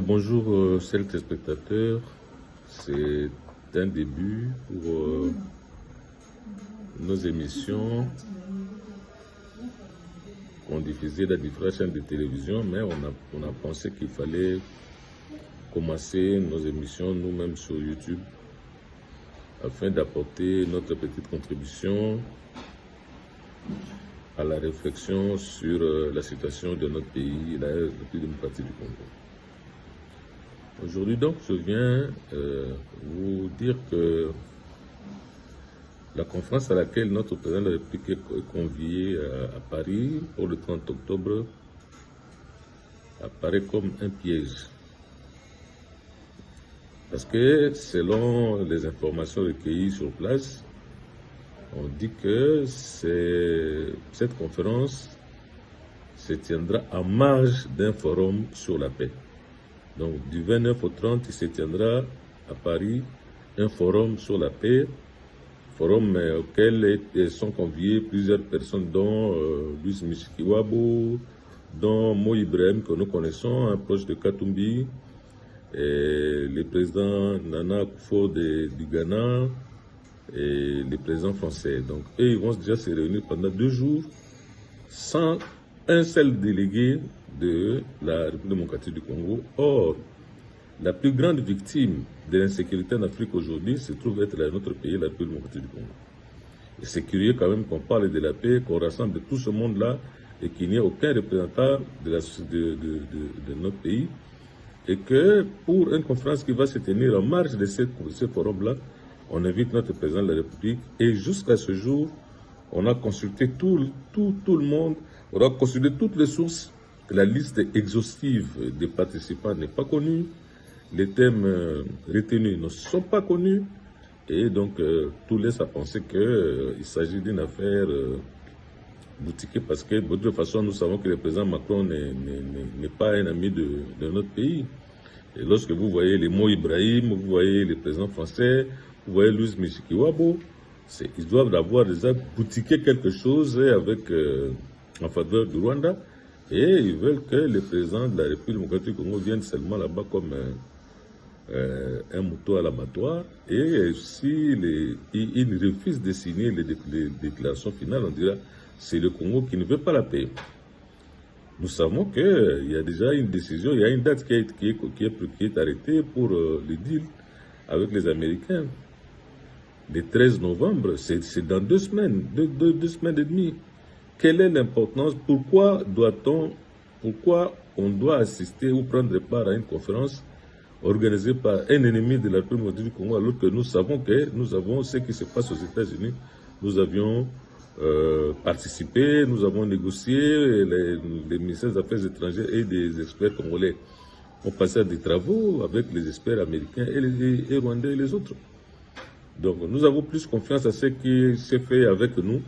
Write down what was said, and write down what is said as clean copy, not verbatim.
Bonjour, chers téléspectateurs. C'est un début pour nos émissions qu'on diffusait dans différentes chaînes de télévision, mais on a pensé qu'il fallait commencer nos émissions nous-mêmes sur YouTube afin d'apporter notre petite contribution à la réflexion sur la situation de notre pays, la République démocratique du Congo. Aujourd'hui donc, je viens vous dire que la conférence à laquelle notre président de la République est convié à Paris pour le 30 octobre apparaît comme un piège. Parce que selon les informations recueillies sur place, on dit que cette conférence se tiendra en marge d'un forum sur la paix. Donc du 29 au 30, il se tiendra à Paris un forum sur la paix, forum auquel sont conviés plusieurs personnes, dont Louis Mushikiwabo, dont Mo Ibrahim, que nous connaissons, un proche de Katumbi, et le président Nana Akufo du Ghana, et les présidents français. Donc, eux, ils vont déjà se réunir pendant 2 jours sans un seul délégué de la République démocratique du Congo. Or, la plus grande victime de l'insécurité en Afrique aujourd'hui se trouve être notre pays, la République démocratique du Congo. Et c'est curieux quand même qu'on parle de la paix, qu'on rassemble tout ce monde-là et qu'il n'y ait aucun représentant de notre pays. Et que pour une conférence qui va se tenir en marge de ce forum-là, on invite notre président de la République et jusqu'à ce jour, on a consulté tout le monde, on a consulté toutes les sources. La liste exhaustive des participants n'est pas connue, les thèmes retenus ne sont pas connus et donc tout laisse à penser qu'il s'agit d'une affaire boutiquée parce que de toute façon nous savons que le président Macron n'est pas un ami de notre pays. Et lorsque vous voyez les mots Ibrahim, vous voyez les présidents français, vous voyez Louis Mushikiwabo, ils doivent avoir déjà boutiqué quelque chose avec, en faveur du Rwanda, et ils veulent que le président de la République démocratique du Congo vienne seulement là-bas comme un mouton à l'abattoir, et si il refuse de signer les déclarations finales, on dira c'est le Congo qui ne veut pas la paix. Nous savons qu'il y a déjà une décision, il y a une date qui est arrêtée pour le deal avec les Américains. Le 13 novembre, c'est dans 2 semaines, 2 semaines et demie. Quelle est l'importance? Pourquoi on doit assister ou prendre part à une conférence organisée par un ennemi de la République du Congo alors que nous savons ce qui se passe aux États-Unis? Nous avions participé, nous avons négocié, les ministères des Affaires étrangères et des experts congolais ont passé à des travaux avec les experts américains et rwandais et les autres. Donc nous avons plus confiance à ce qui s'est fait avec nous